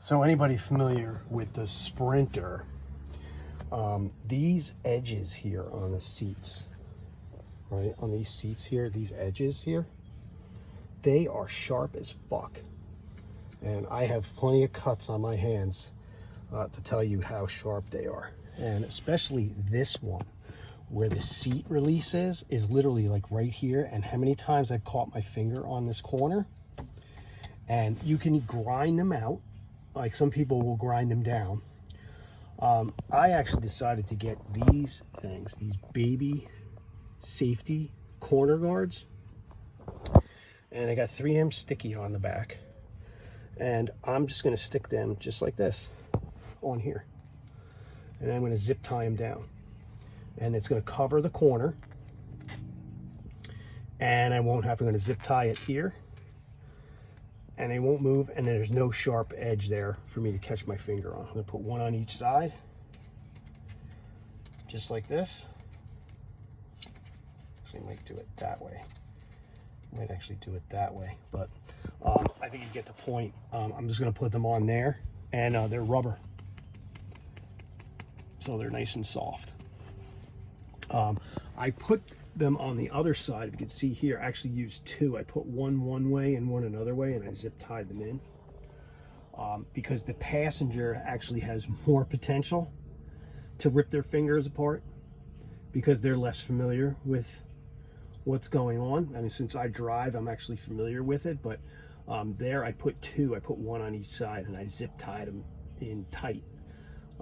So anybody familiar with the Sprinter, these edges here on the seats, right, on these seats here, these edges here, they are sharp as fuck. And I have plenty of cuts on my hands to tell you how sharp they are. And especially this one, where the seat release is literally like right here. And how many times I've caught my finger on this corner. And you can grind them out, like some people will grind them down. I actually decided to get these things, these baby safety corner guards. And I got 3M sticky on the back. And I'm just gonna stick them just like this on here. And then I'm gonna zip tie them down. And it's gonna cover the corner. And I'm gonna zip tie it here. And they won't move, and there's no sharp edge there for me to catch my finger on. I'm gonna put one on each side, just like this. Actually, I might do it that way. Might actually do it that way, but I think you get the point. I'm just gonna put them on there, and they're rubber, so they're nice and soft. I put them on the other side. You can see here, I actually used two. I put one way and one another way, and I zip tied them in because the passenger actually has more potential to rip their fingers apart because they're less familiar with what's going on. I mean, since I drive, I'm actually familiar with it, but there I put two. I put one on each side, and I zip tied them in tight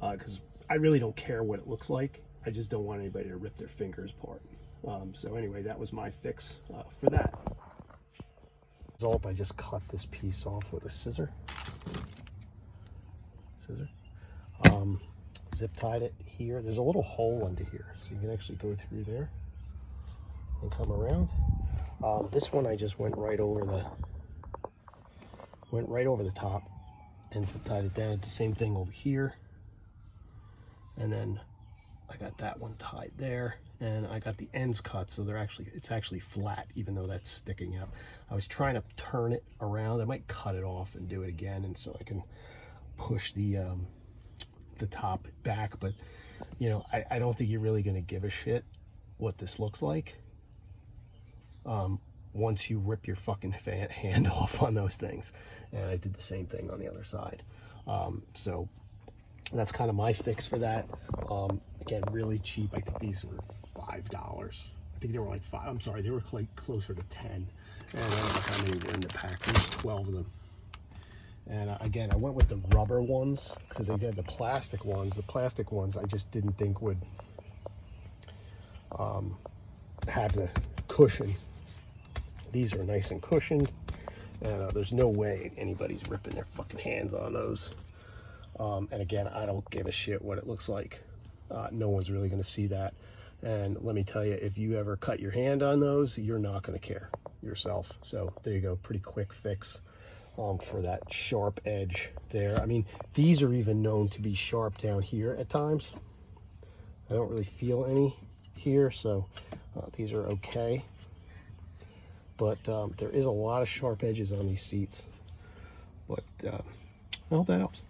because I really don't care what it looks like. I just don't want anybody to rip their fingers apart. So anyway, that was my fix for that. Result, I just cut this piece off with a scissor. Zip tied it here. There's a little hole under here, so you can actually go through there and come around. This one I just went right over the top and zip tied it down. It's the same thing over here, and then I got that one tied there, and I got the ends cut, so it's actually flat, even though that's sticking up. I was trying to turn it around. I might cut it off and do it again, and so I can push the top back. But you know, I don't think you're really going to give a shit what this looks like once you rip your fucking hand off on those things. And I did the same thing on the other side. So that's kind of my fix for that. Again, really cheap. I think these were $5. I think they were like five. I'm sorry, they were like closer to 10. And I don't know how many were in the pack. There's 12 of them. And again, I went with the rubber ones because they had the plastic ones. The plastic ones I just didn't think would have the cushion. These are nice and cushioned, and there's no way anybody's ripping their fucking hands on those. And again, I don't give a shit what it looks like. No one's really going to see that. And let me tell you, if you ever cut your hand on those, you're not going to care yourself. So there you go, pretty quick fix for that sharp edge there. I mean, these are even known to be sharp down here at times. I don't really feel any here, so these are okay. But there is a lot of sharp edges on these seats. But I hope that helps.